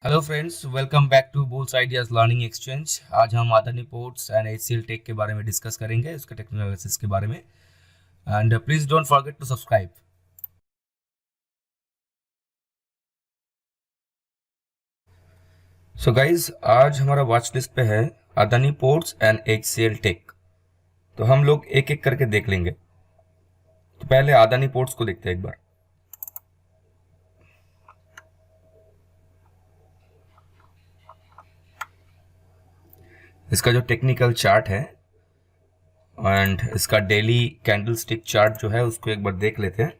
Hello friends, welcome back to bulls ideas learning exchange. आज हम Adani ports and HCL tech के बारे में डिस्कस करेंगे, उसके टेक्निकल एनालिसिस के बारे में। And please don't forget to subscribe. So guys, आज हमारा वॉच लिस्ट पे है Adani ports and HCL tech. तो हम लोग एक एक करके देख लेंगे। तो पहले अदानी पोर्ट्स को देखते हैं एक बार। इसका जो टेक्निकल चार्ट है एंड इसका डेली कैंडल स्टिक चार्ट जो है उसको एक बार देख लेते हैं।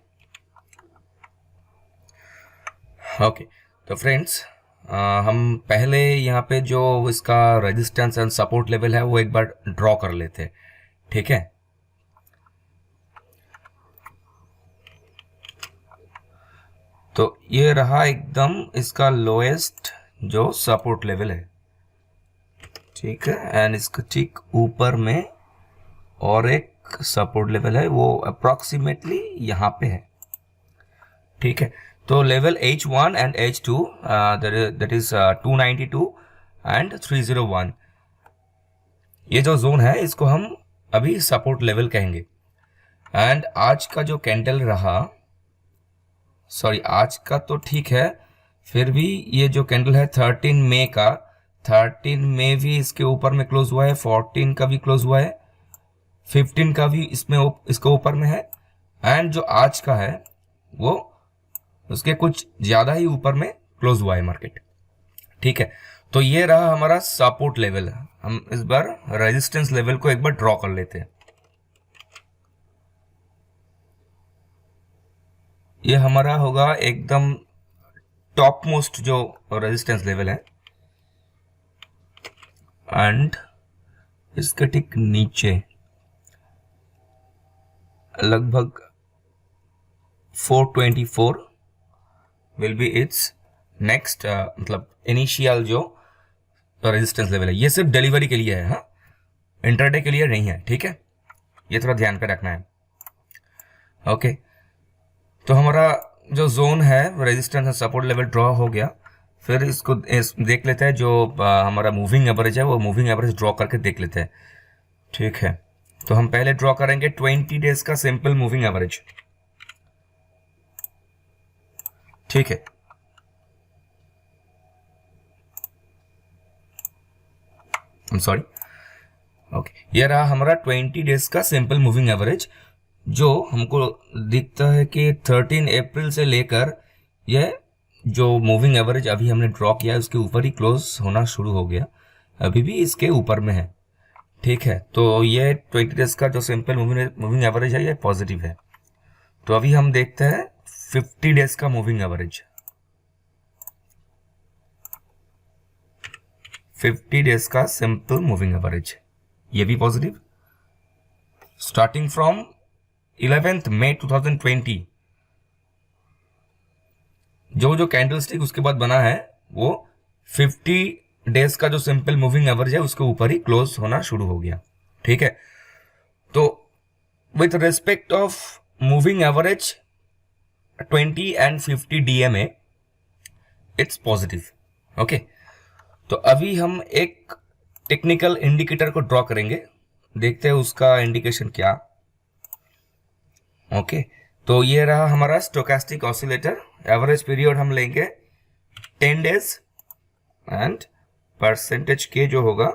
ओके तो फ्रेंड्स, हम पहले यहाँ पे जो इसका रेजिस्टेंस एंड सपोर्ट लेवल है वो एक बार ड्रॉ कर लेते हैं, ठीक है। तो ये रहा एकदम इसका लोएस्ट जो सपोर्ट लेवल है, ठीक है। एंड इसका ठीक ऊपर में और एक सपोर्ट लेवल है, वो अप्रोक्सीमेटली यहाँ पे है, ठीक है। तो level H1 and H2 that is 292 and 301, ये जो जोन है इसको हम अभी सपोर्ट लेवल कहेंगे। एंड आज का जो कैंडल रहा, सॉरी आज का तो ठीक है, फिर भी ये जो कैंडल है 13 मई का, 13 मई भी इसके ऊपर में क्लोज हुआ है, 14 का भी क्लोज हुआ है, 15 का भी इसमें इसके ऊपर में है, एंड जो आज का है वो उसके कुछ ज्यादा ही ऊपर में क्लोज हुआ है मार्केट, ठीक है। तो ये रहा हमारा सपोर्ट लेवल। हम इस बार रेजिस्टेंस लेवल को एक बार ड्रॉ कर लेते हैं। ये हमारा होगा एकदम टॉप मोस्ट जो रेजिस्टेंस लेवल है, एंड इसके ठीक नीचे लगभग 424 विल बी इट्स नेक्स्ट, मतलब इनिशियल जो रेजिस्टेंस लेवल है। ये सिर्फ डिलीवरी के लिए है, हाँ, इंटरडे के लिए नहीं है, ठीक है। ये थोड़ा ध्यान पे रखना है, ओके। तो हमारा जो जोन है resistance and support level draw हो गया। फिर इसको देख लेते हैं, जो हमारा मूविंग एवरेज है वो मूविंग एवरेज ड्रॉ करके देख लेते हैं, ठीक है। तो हम पहले ड्रॉ करेंगे 20 डेज का सिंपल मूविंग एवरेज, ठीक है। सॉरी, ओके, ये रहा हमारा 20 डेज का सिंपल मूविंग एवरेज, जो हमको दिखता है कि 13 अप्रैल से लेकर यह जो मूविंग एवरेज अभी हमने ड्रॉ किया है उसके ऊपर ही क्लोज होना शुरू हो गया, अभी भी इसके ऊपर में है, ठीक है। तो ये 20 डेज का जो सिंपल मूविंग एवरेज है ये पॉजिटिव है। तो अभी हम देखते हैं 50 डेज का मूविंग एवरेज। 50 डेज का सिंपल मूविंग एवरेज, ये भी पॉजिटिव। स्टार्टिंग फ्रॉम 11th मई 2020 जो कैंडल स्टिक उसके बाद बना है वो 50 डेज का जो सिंपल मूविंग एवरेज है उसके ऊपर ही क्लोज होना शुरू हो गया, ठीक है। तो with respect of moving average 20 and 50 DMA it's positive, okay. तो अभी हम एक टेक्निकल इंडिकेटर को ड्रॉ करेंगे, देखते हैं उसका इंडिकेशन क्या, ओके। तो ये रहा हमारा स्टोकास्टिक ऑसिलेटर। एवरेज पीरियड हम लेंगे 10 डेज एंड परसेंटेज के जो होगा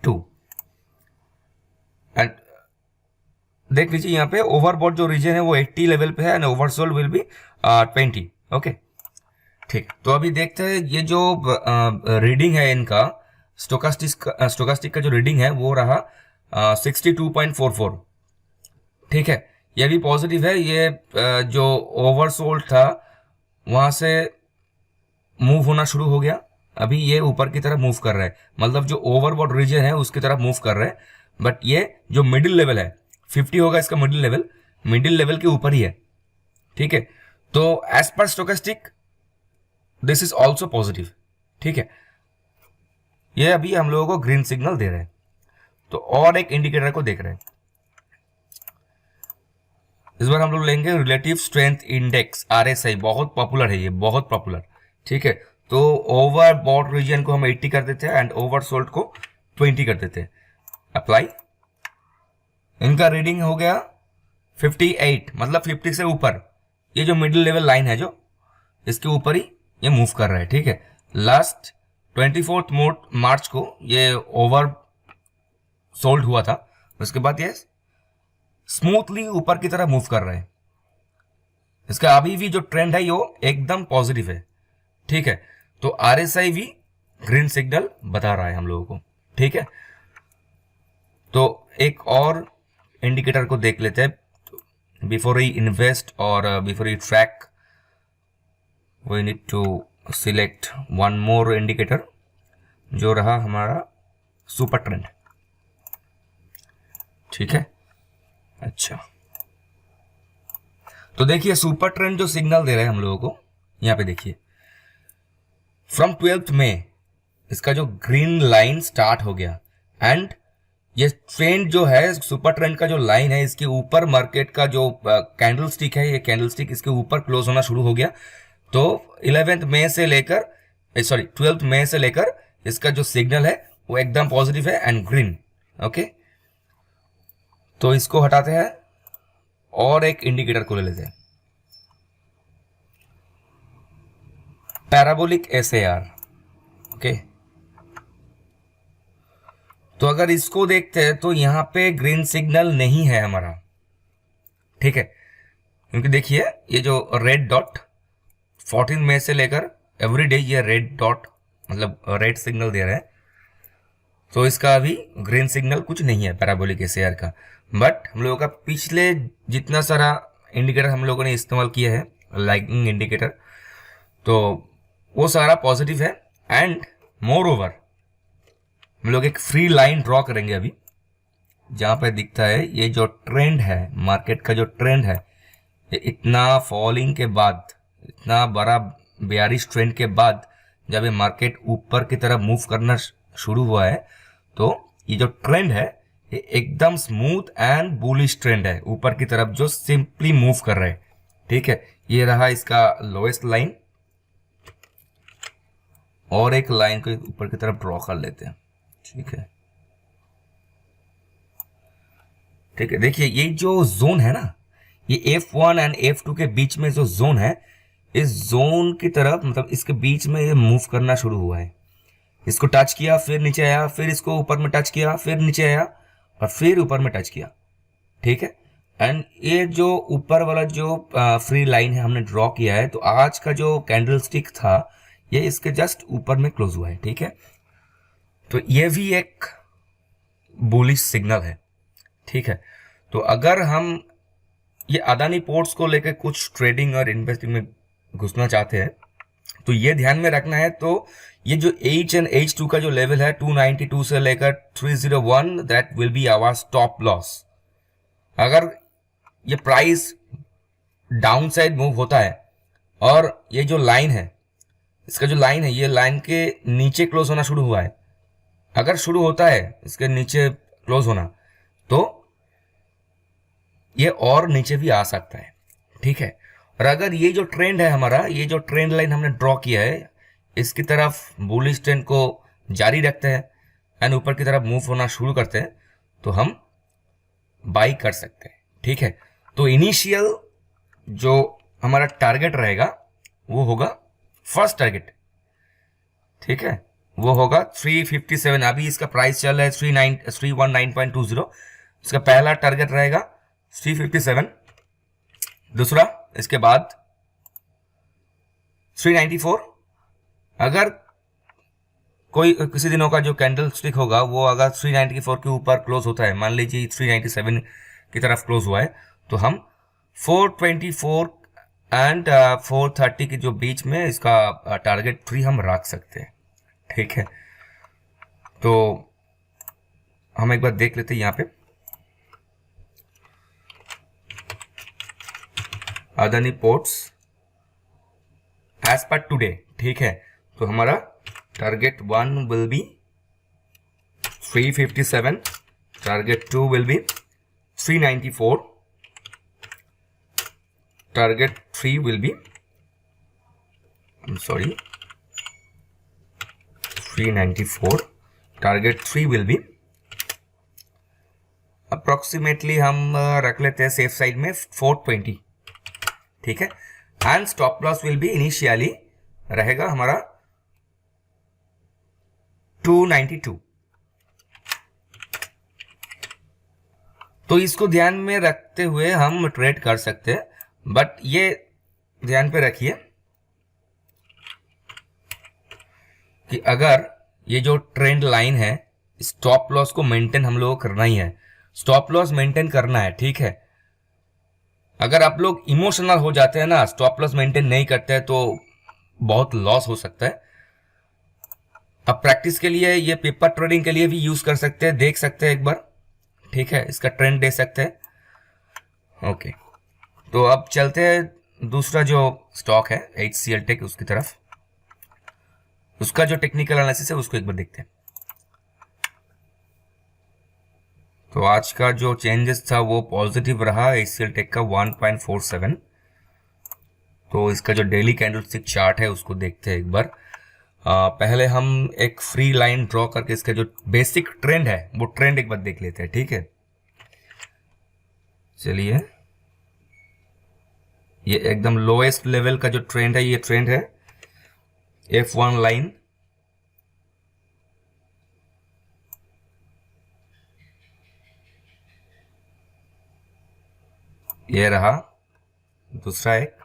2। एंड देख लीजिए यहाँ पे ओवरबॉट जो रीजन है वो 80 लेवल पे है and oversold will be 20, okay, ठीक। तो अभी देखते हैं ये जो रीडिंग है इनका, स्टोकास्टिक का जो रीडिंग है वो रहा 62.44, ठीक है। ये भी पॉजिटिव है। ये जो ओवरसोल्ड था वहां से मूव होना शुरू हो गया, अभी ये ऊपर की तरफ मूव कर रहा है, मतलब जो ओवरबॉट रीजन है उसकी तरफ मूव कर रहा है। बट ये जो मिडिल लेवल है 50 होगा इसका मिडिल लेवल के ऊपर ही है, ठीक है। तो as per stochastic this is also positive, ठीक है। ये अभी हम लोगों को ग्रीन सिग्नल दे रहे हैं। तो और एक इंडिकेटर को देख रहे हैं, इस बार हम लोग लेंगे रिलेटिव स्ट्रेंथ इंडेक्स RSI, बहुत पॉपुलर है ये, बहुत पॉपुलर, ठीक है। तो ओवर बॉट रीजन को हम 80 कर देते हैं एंड ओवर सोल्ड को 20 कर देते हैं। अप्लाई। इनका रीडिंग हो गया 58, मतलब 50 से ऊपर। ये जो मिडिल लेवल लाइन है जो इसके ऊपर ही ये मूव कर रहा है, ठीक है। लास्ट 24 मार्च को ये ओवर सोल्ड हुआ था, उसके बाद ये स्मूथली ऊपर की तरफ मूव कर रहा है। इसका अभी भी जो ट्रेंड है वो एकदम पॉजिटिव है, ठीक है। तो आरएसआई भी ग्रीन सिग्नल बता रहा है हम लोगों को, ठीक है। तो एक और इंडिकेटर को देख लेते हैं बिफोर ही इन्वेस्ट और बिफोर ही track. We need to select one more indicator जो रहा हमारा सुपर ट्रेंड, ठीक है। अच्छा, तो देखिए सुपर ट्रेंड जो सिग्नल दे रहे हैं हम लोगों को, यहां पे देखिए फ्रॉम 12th मई इसका जो ग्रीन लाइन स्टार्ट हो गया एंड ये ट्रेंड जो है सुपर ट्रेंड का जो लाइन है इसके ऊपर मार्केट का जो कैंडल स्टिक है, ये कैंडल स्टिक इसके ऊपर क्लोज होना शुरू हो गया। तो 12th मई से लेकर 12th मई से लेकर इसका जो सिग्नल है वो एकदम पॉजिटिव है एंड ग्रीन, ओके। तो इसको हटाते हैं और एक इंडिकेटर को ले लेते हैं, पैराबोलिक एसएआर, ओके। तो अगर इसको देखते हैं तो यहां पे ग्रीन सिग्नल नहीं है हमारा, ठीक है। क्योंकि देखिए ये जो रेड डॉट 14 मई से लेकर एवरी डे ये रेड डॉट मतलब रेड सिग्नल दे रहे हैं, तो इसका अभी ग्रीन सिग्नल कुछ नहीं है पैराबोलिक एसएआर का। बट हम लोगों का पिछले जितना सारा इंडिकेटर हम लोगों ने इस्तेमाल किया है लाइकिंग इंडिकेटर, तो वो सारा पॉजिटिव है एंड मोर ओवर हम लोग एक फ्री लाइन ड्रॉ करेंगे अभी, जहां पे दिखता है ये जो ट्रेंड है मार्केट का, जो ट्रेंड है ये इतना फॉलिंग के बाद, इतना बड़ा बेयरिश ट्रेंड के बाद जब ये मार्केट ऊपर की तरफ मूव करना शुरू हुआ है, तो ये जो ट्रेंड है ये एकदम स्मूथ एंड बुलिश ट्रेंड है ऊपर की तरफ जो सिंपली मूव कर रहे हैं, ठीक है। ये रहा इसका लोएस्ट लाइन और एक लाइन को ऊपर की तरफ ड्रॉ कर लेते हैं, ठीक है। ठीक है, देखिए ये जो जोन है ना, ये F1 एंड F2 के बीच में जो जोन है, इस जोन की तरफ मतलब इसके बीच में ये मूव करना शुरू हुआ है। इसको टच किया फिर नीचे आया, फिर इसको ऊपर में टच किया फिर नीचे आया और फिर ऊपर में टच किया, ठीक है। एंड ये जो ऊपर वाला जो फ्री लाइन है हमने ड्रॉ किया है, तो आज का जो कैंडल स्टिक था ये इसके जस्ट ऊपर में क्लोज हुआ है, ठीक है। तो ये भी एक बुलिश सिग्नल है, ठीक है। तो अगर हम ये अदानी पोर्ट्स को लेकर कुछ ट्रेडिंग और इन्वेस्टिंग में घुसना चाहते हैं तो ये ध्यान में रखना है। तो ये जो H एंड H2 का जो लेवल है 292 से लेकर 301, that will be our stop loss. अगर ये प्राइस डाउन साइड मूव होता है और ये जो लाइन है, इसका जो लाइन है, ये लाइन के नीचे क्लोज होना शुरू हुआ है, अगर शुरू होता है इसके नीचे क्लोज होना, तो ये और नीचे भी आ सकता है, ठीक है। और अगर ये जो ट्रेंड है हमारा, ये जो ट्रेंड लाइन हमने ड्रॉ किया है, इसकी तरफ बुलिश ट्रेंड को जारी रखते हैं एंड ऊपर की तरफ मूव होना शुरू करते हैं, तो हम बाई कर सकते हैं, ठीक है। तो इनिशियल जो हमारा टारगेट रहेगा वो होगा फर्स्ट टारगेट, ठीक है, वो होगा 357। अभी इसका प्राइस चल रहा है 319.20। इसका पहला टारगेट रहेगा 357, दूसरा इसके बाद 394। अगर कोई किसी दिनों का जो कैंडल स्टिक होगा वो अगर 394 के ऊपर क्लोज होता है, मान लीजिए 397 की तरफ क्लोज हुआ है, तो हम 424 एंड 430 के जो बीच में इसका टारगेट 3 हम रख सकते हैं, ठीक है। तो हम एक बार देख लेते हैं यहाँ पे Adani ports as per today, ठीक है। तो हमारा target 1 will be 357, target 2 will be 394, target 3 will be 394. Target 3 will be approximately हम रख लेते हैं सेफ साइड में 420. ठीक है. And stop loss will be initially रहेगा हमारा 292. तो इसको ध्यान में रखते हुए हम ट्रेड कर सकते हैं, बट ये ध्यान पे रखिए कि अगर ये जो ट्रेंड लाइन है, स्टॉप लॉस को मेंटेन हम लोगों को करना ही है. स्टॉप लॉस मेंटेन करना है. ठीक है. अगर आप लोग इमोशनल हो जाते हैं ना, स्टॉप लॉस मेंटेन नहीं करते हैं, तो बहुत लॉस हो सकता है. अब प्रैक्टिस के लिए, ये पेपर ट्रेडिंग के लिए भी यूज कर सकते हैं. देख सकते हैं एक बार. ठीक है. इसका ट्रेंड दे सकते हैं. ओके. तो अब चलते हैं दूसरा जो स्टॉक है HCL टेक, उसकी तरफ. उसका जो टेक्निकल एनालिसिस है उसको एक बार देखते हैं. तो आज का जो चेंजेस था वो पॉजिटिव रहा HCL टेक का 1.47. तो इसका जो डेली कैंडलस्टिक चार्ट है उसको देखते हैं एक बार. पहले हम एक फ्री लाइन ड्रॉ करके इसका जो बेसिक ट्रेंड है वो ट्रेंड एक बार देख लेते हैं. ठीक है. चलिए, ये एकदम लोएस्ट लेवल का जो ट्रेंड है, ये ट्रेंड है F1 लाइन. ये रहा दूसरा एक.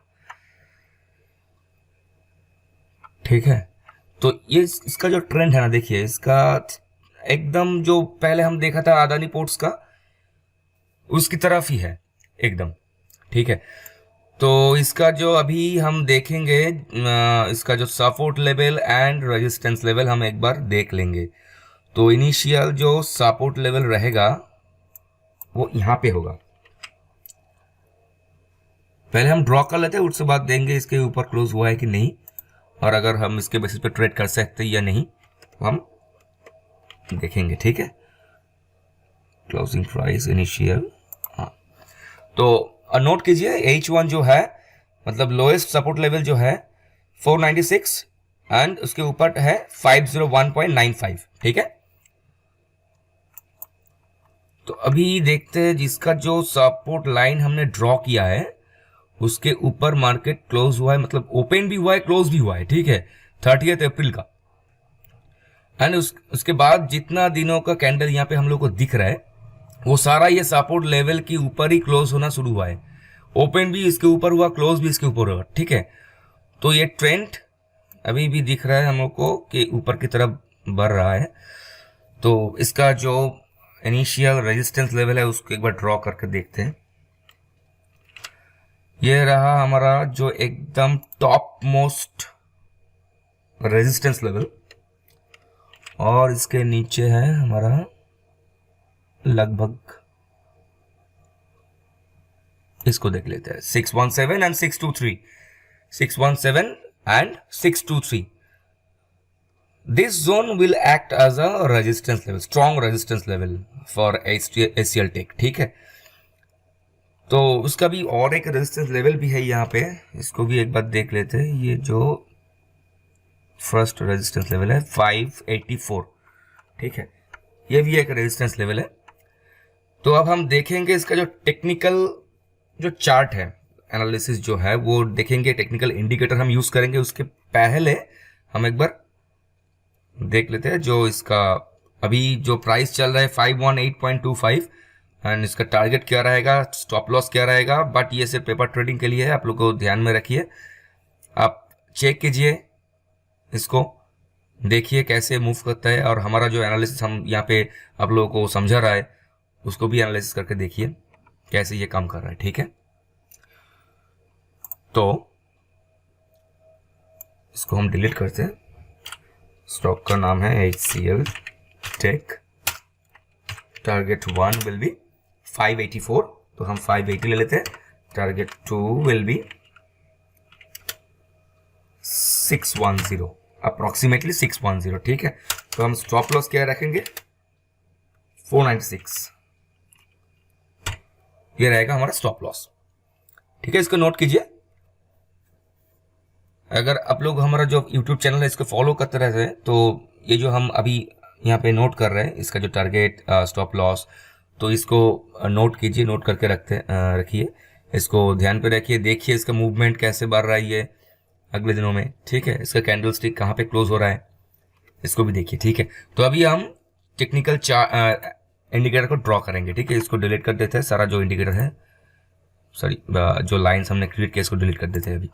ठीक है. तो ये इसका जो ट्रेंड है ना, देखिए इसका एकदम जो पहले हम देखा था अदानी पोर्ट्स का, उसकी तरफ ही है एकदम. ठीक है. तो इसका जो अभी हम देखेंगे, इसका जो support level and resistance level हम एक बार देख लेंगे. तो इनिशियल जो सपोर्ट लेवल रहेगा वो यहाँ पे होगा. पहले हम ड्रॉ कर लेते हैं, उसके बाद देंगे इसके ऊपर क्लोज हुआ है कि नहीं, और अगर हम इसके बेसिस पे ट्रेड कर सकते हैं या नहीं हम देखेंगे. ठीक है. Closing price initial. हाँ. तो नोट कीजिए H1 जो है, मतलब लोएस्ट सपोर्ट लेवल जो है 496 एंड उसके ऊपर है 501.95. ठीक है. तो अभी देखते हैं जिसका जो सपोर्ट लाइन हमने ड्रॉ किया है उसके ऊपर मार्केट क्लोज हुआ है, मतलब ओपन भी हुआ है, क्लोज भी हुआ है. ठीक है. 30 अप्रैल का. एंड उसके बाद जितना दिनों का कैंडल यहाँ पे हम लोग को दिख रहा है वो सारा ये सपोर्ट लेवल के ऊपर ही क्लोज होना शुरू हुआ है. ओपन भी इसके ऊपर हुआ, क्लोज भी इसके ऊपर हुआ. ठीक है. तो ये ट्रेंड अभी भी दिख रहा है हम लोग को कि ऊपर की तरफ बढ़ रहा है. तो इसका जो इनिशियल रेजिस्टेंस लेवल है उसको एक बार ड्रॉ करके देखते हैं. ये रहा हमारा जो एकदम टॉप मोस्ट रेजिस्टेंस लेवल, और इसके नीचे है हमारा लगभग, इसको देख लेते हैं 617 and 623. 617 and 623. This zone will act as a resistance level, strong resistance level for HCL tech. ठीक है. तो उसका भी और एक रेजिस्टेंस लेवल भी है यहाँ पे, इसको भी एक बार देख लेते हैं. ये जो फर्स्ट रेजिस्टेंस लेवल है 584. ठीक है. ये भी एक रेजिस्टेंस लेवल है. तो अब हम देखेंगे इसका जो टेक्निकल जो चार्ट है, एनालिसिस जो है वो देखेंगे. टेक्निकल इंडिकेटर हम यूज करेंगे. उसके पहले हम एक बार देख लेते हैं जो इसका अभी जो प्राइस चल रहा है 518.25 एंड इसका टारगेट क्या रहेगा, स्टॉप लॉस क्या रहेगा. बट ये सिर्फ पेपर ट्रेडिंग के लिए है, आप लोग को ध्यान में रखिए. आप चेक कीजिए इसको, देखिए कैसे मूव करता है, और हमारा जो एनालिसिस हम यहाँ पे आप लोगों को समझा रहा है उसको भी एनालिसिस करके देखिए कैसे ये काम कर रहा है. ठीक है. तो इसको हम डिलीट करते हैं. स्टॉक का नाम है HCL tech. Target 1 will be 584. तो हम 580 ले लेते हैं. Target 2 will be 610, approximately 610. ठीक है. तो हम स्टॉप लॉस क्या रखेंगे 496. ये रहेगा हमारा स्टॉप लॉस. ठीक है. इसको नोट कीजिए. अगर आप लोग हमारा जो YouTube चैनल है इसको फॉलो करते रहते हैं तो ये जो हम अभी यहाँ पे नोट कर रहे हैं, इसका जो टारगेट स्टॉप लॉस, तो इसको नोट कीजिए, नोट करके रखिए, इसको ध्यान पे रखिए, देखिए इसका मूवमेंट कैसे बढ़ रहा है ये अगले दिनों में, ठीक है। इसका कैंडल स्टिक कहाँ पे क्लोज हो रहा है इसको भी देखिए, ठीक है। तो अभी हम टेक्निकल इंडिकेटर को ड्रॉ करेंगे, ठीक है। इसको डिलीट कर देते हैं, सारा जो इंडिकेटर है, सॉरी जो लाइन्स हमने क्रिएट किया इसको डिलीट कर देते हैं अभी,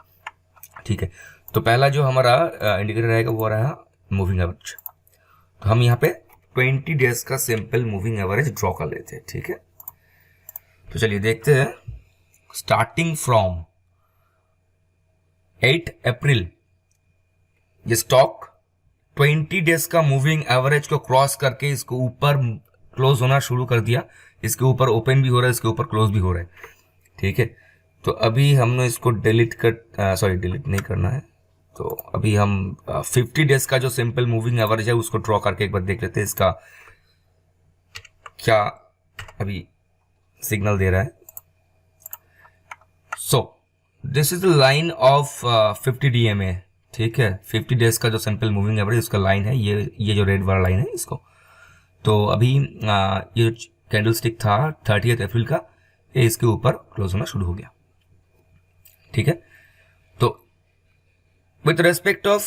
ठीक है। तो पहला जो हमारा इंडिकेटर रहेगा वो रहा मूविंग एवरेज। तो हम यहाँ पे 20 डेज का सिंपल मूविंग एवरेज ड्रॉ कर लेते हैं, ठीक है। तो चलिए देखते हैं, स्टार्टिंग फ्रॉम 8 अप्रैल ये स्टॉक 20 डेज का मूविंग एवरेज को क्रॉस करके इसको ऊपर क्लोज होना शुरू कर दिया। इसके ऊपर ओपन भी हो रहा है, इसके ऊपर क्लोज भी हो रहा है, ठीक है। तो अभी हमने इसको डिलीट नहीं करना है। तो अभी हम 50 डेज का जो सिंपल मूविंग एवरेज है उसको ड्रॉ करके एक बार देख लेते हैं इसका क्या अभी सिग्नल दे रहा है। So this is the line of 50 DMA, ठीक है। 50 डेज का जो सिंपल मूविंग एवरेज उसका लाइन है, ये जो रेड वाला लाइन है इसको। तो अभी ये जो कैंडल स्टिक था 30 अप्रैल का, ये इसके ऊपर क्लोज होना शुरू हो गया, ठीक है। तो विथ रेस्पेक्ट ऑफ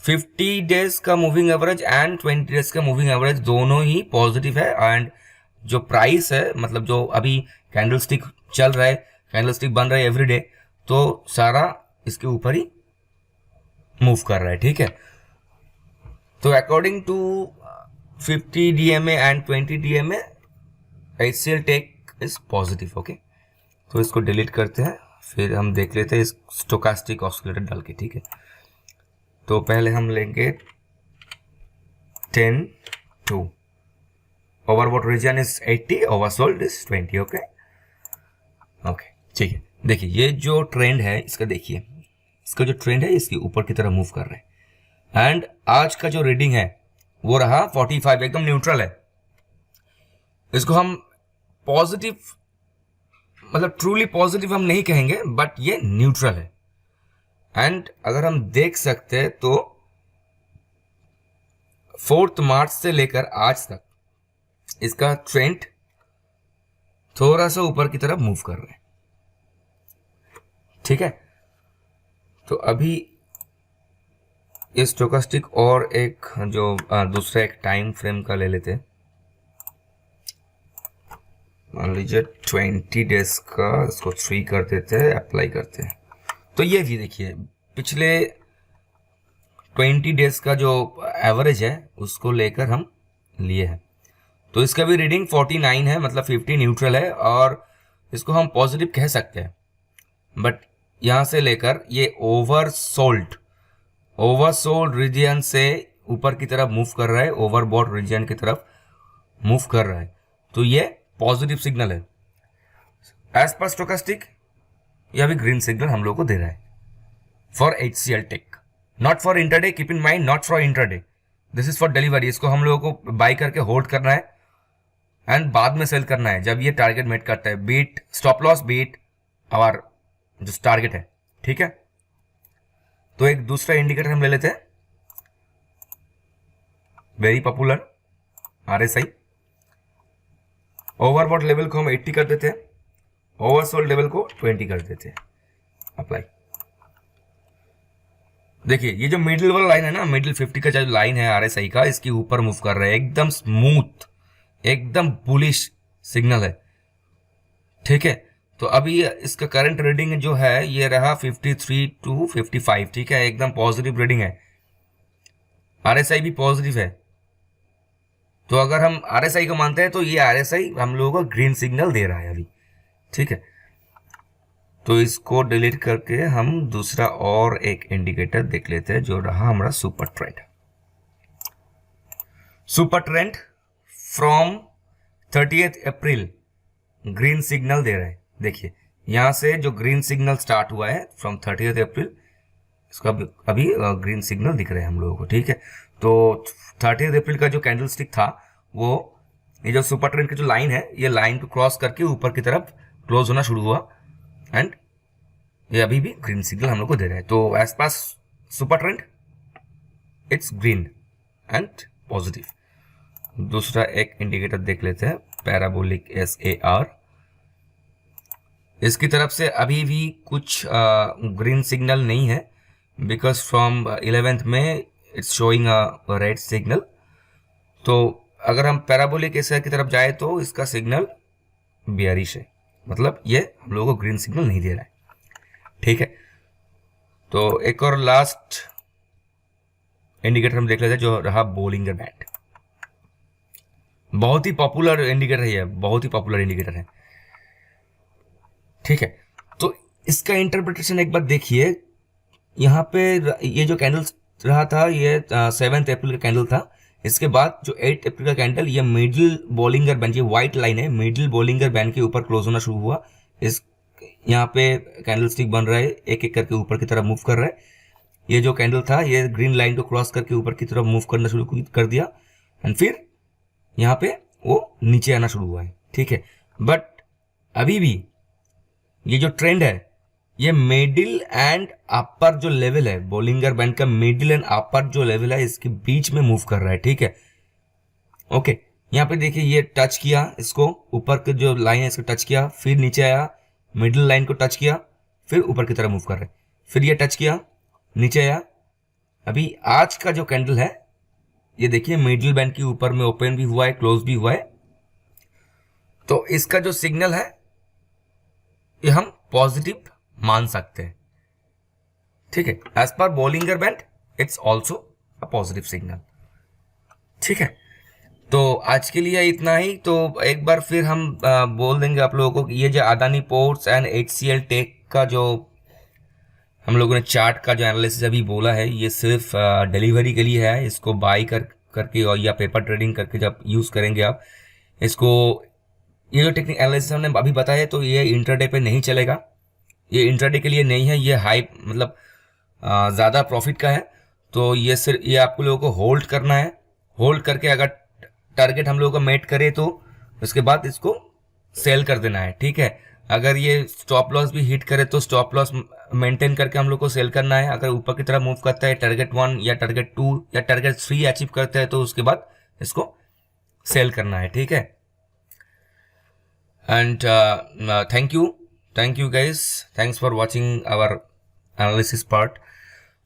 50 डेज का मूविंग एवरेज एंड 20 डेज का मूविंग एवरेज दोनों ही पॉजिटिव है। एंड जो प्राइस है, मतलब जो अभी कैंडल स्टिक चल रहा है, कैंडल स्टिक बन रहा है एवरी डे, तो सारा इसके ऊपर ही मूव कर रहा है, ठीक है। तो according to 50 DMA and 20 DMA HCL tech is positive, okay. तो इसको डिलीट करते हैं, फिर हम देख लेते हैं इस स्टोकास्टिक ऑसिलेटर डाल के, ठीक है। तो पहले हम लेंगे 10 2 overbought region is 80, oversold is 20, okay okay, ठीक है। देखिए ये जो ट्रेंड है इसका, देखिए इसका जो ट्रेंड है इसके ऊपर की तरफ मूव कर रहे हैं। एंड आज का जो रीडिंग है वो रहा 45, एकदम न्यूट्रल है। इसको हम पॉजिटिव, मतलब ट्रूली पॉजिटिव हम नहीं कहेंगे, बट ये न्यूट्रल है। एंड अगर हम देख सकते हैं तो 4 मार्च से लेकर आज तक इसका ट्रेंड थोड़ा सा ऊपर की तरफ मूव कर रहे हैं, ठीक है। तो अभी इस स्टोकास्टिक और एक जो दूसरा एक टाइम फ्रेम का ले लेते हैं, मान लीजिए 20 डेज का, इसको 3 कर देते हैं, अप्लाई करते हैं। तो ये भी देखिए पिछले 20 डेज का जो एवरेज है उसको लेकर हम लिए हैं। तो इसका भी रीडिंग 49 है, मतलब 50 न्यूट्रल है, और इसको हम पॉजिटिव कह सकते हैं। बट यहाँ से लेकर ये ओवरसोल्ड रीजन से ऊपर की तरफ मूव कर रहा है, ओवरबॉट रीजन की तरफ मूव कर रहा है। तो ये पॉजिटिव सिग्नल है। एज पर स्टोकास्टिक यह भी ग्रीन सिग्नल हम लोग को दे रहा है for HCL tech, not for intraday, keep in mind, not for intraday, this is for delivery. इसको हम लोगों को बाई करके होल्ड करना है एंड बाद में सेल करना है जब ये टारगेट मेट करता है, beat stop loss, beat our जो टारगेट है, ठीक है। तो एक दूसरा इंडिकेटर हम ले लेते हैं, very popular RSI। Overbought level को हम 80 कर देते हैं, ओवरसोल्ड लेवल को 20 कर देते हैं, अप्लाई। देखिए ये जो मिडिल वाला लाइन है ना, मिडिल 50 का जो लाइन है RSI का, इसके ऊपर मूव कर रहा है, एकदम स्मूथ, एकदम बुलिश सिग्नल है, ठीक है। तो अभी इसका करंट रीडिंग जो है ये रहा 53 to 55, ठीक है, एकदम पॉजिटिव रीडिंग है। RSI भी पॉजिटिव है। तो अगर हम RSI को मानते हैं तो ये RSI हम लोगों को ग्रीन सिग्नल दे रहा है अभी, ठीक है। तो इसको डिलीट करके हम दूसरा और एक इंडिकेटर देख लेते हैं, जो रहा हमारा super trend. Super trend from 30 April green signal दे रहा है। देखिए यहां से जो ग्रीन सिग्नल स्टार्ट हुआ है फ्रॉम 30 अप्रैल, इसका अभी ग्रीन सिग्नल दिख रहे हैं हम लोगों को, ठीक है। तो 30 अप्रैल का जो कैंडल स्टिक था, वो ये जो सुपर ट्रेंड की जो लाइन है, ये लाइन को क्रॉस करके ऊपर की तरफ क्लोज होना शुरू हुआ एंड ये अभी भी ग्रीन सिग्नल हम लोग को दे रहा है। तो as per super trend it's green and positive. दूसरा एक इंडिकेटर देख लेते हैं, पैराबोलिक SAR। इसकी तरफ से अभी भी कुछ ग्रीन सिग्नल नहीं है, बिकॉज फ्रॉम 11th में it's showing a red signal. तो अगर हम पैराबोलिक SAR की तरफ जाए तो इसका सिग्नल बेयरिश है, मतलब ये हम लोगों को ग्रीन सिग्नल नहीं दे रहा है। ठीक है, तो एक और लास्ट इंडिकेटर हम देख लेते हैं जो रहा बोलिंगर बैंड। बहुत ही पॉपुलर इंडिकेटर है, बहुत ही पॉपुलर इंडिकेटर है। ठीक है, तो इसका इंटरप्रिटेशन एक बार देखिए। यहाँ पे ये जो कैंडल रहा था ये 7 अप्रैल का कैंडल था। इसके बाद जो 8 अप्रैल का कैंडल, ये मिडिल बोलिंगर बैंड, ये व्हाइट लाइन है, मिडिल बोलिंगर बैंड के ऊपर क्लोज होना शुरू हुआ। इस यहाँ पे कैंडल स्टिक बन रहा है, एक एक करके ऊपर की तरफ मूव कर रहा है। ये जो कैंडल था ये ग्रीन लाइन को क्रॉस करके ऊपर की तरफ मूव करना शुरू कर दिया, एंड फिर यहाँ पे वो नीचे आना शुरू हुआ है। ठीक है, बट अभी भी ये जो ट्रेंड है ये मिडिल एंड अपर जो लेवल है, बोलिंगर बैंड का मिडिल एंड अपर जो लेवल है इसके बीच में मूव कर रहा है। ठीक है, ओके, यहाँ पे देखिए ये टच किया, इसको ऊपर के जो लाइन है इसको टच किया, फिर नीचे आया, मिडिल लाइन को टच किया, फिर ऊपर की तरफ मूव कर रहे, फिर ये टच किया, नीचे आया। अभी आज का जो कैंडल है ये देखिए मिडिल बैंड के ऊपर में ओपन भी हुआ है, क्लोज भी हुआ है। तो इसका जो सिग्नल है ये हम पॉजिटिव मान सकते हैं। ठीक है, as per Bollinger band it's also a positive signal. ठीक है, तो आज के लिए इतना ही। तो एक बार फिर हम बोल देंगे आप लोगों को कि ये जो Adani ports and HCL tech का जो हम लोगों ने चार्ट का जो एनालिसिस अभी बोला है, ये सिर्फ डिलीवरी के लिए है। इसको बाई करके और या पेपर ट्रेडिंग करके जब यूज़ करेंगे आप इसको, ये जो टेक्निक एनालिसिस हमने अभी बताया तो ये इंट्राडे पे नहीं चलेगा, ये इंट्राडे के लिए नहीं है, ये हाई मतलब ज़्यादा प्रॉफिट का है। तो ये सिर्फ ये आपको लोगों को होल्ड करना है, होल्ड करके अगर टारगेट हम लोगों का मेट करे तो उसके बाद इसको सेल कर देना है। ठीक है, अगर ये स्टॉप लॉस भी हिट करे तो स्टॉप लॉस मेंटेन करके हम लोग को सेल करना है। अगर ऊपर की तरफ मूव करता है, टारगेट 1 या टारगेट 2 या टारगेट 3 अचीव करता है तो उसके बाद इसको सेल करना है। ठीक है, and thank you guys, thanks for watching our analysis part.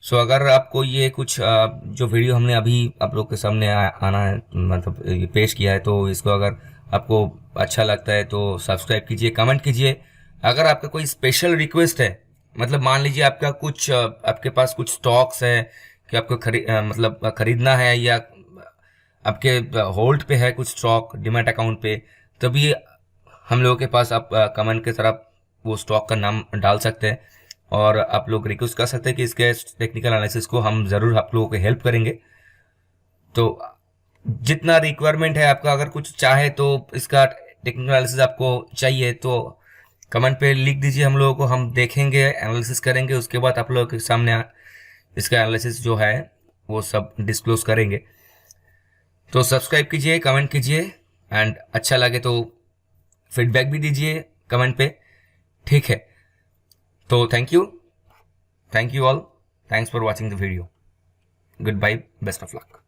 So अगर आपको ये कुछ जो वीडियो हमने अभी आप लोग के सामने आना है, मतलब ये पेश किया है, तो इसको अगर आपको अच्छा लगता है तो सब्सक्राइब कीजिए, कमेंट कीजिए। अगर आपका कोई स्पेशल रिक्वेस्ट है, मतलब मान लीजिए आपका कुछ आपके पास कुछ स्टॉक्स है कि आपको मतलब खरीदना है या आपके होल्ड पे है कुछ स्टॉक डीमैट अकाउंट पे, तभी हम लोगों के पास आप कमेंट की तरफ वो स्टॉक का नाम डाल सकते हैं और आप लोग रिक्वेस्ट कर सकते हैं कि इसके टेक्निकल एनालिसिस को हम ज़रूर आप लोगों को हेल्प करेंगे। तो जितना रिक्वायरमेंट है आपका, अगर कुछ चाहे तो इसका टेक्निकल एनालिसिस आपको चाहिए तो कमेंट पे लिख दीजिए, हम लोगों को हम देखेंगे, एनालिसिस करेंगे, उसके बाद आप लोगों के सामने इसका एनालिसिस जो है वो सब डिस्क्लोज करेंगे। तो सब्सक्राइब कीजिए, कमेंट कीजिए, एंड अच्छा लगे तो फीडबैक भी दीजिए कमेंट पे। ठीक है, तो thank you all, thanks for watching the video, good bye, best of luck.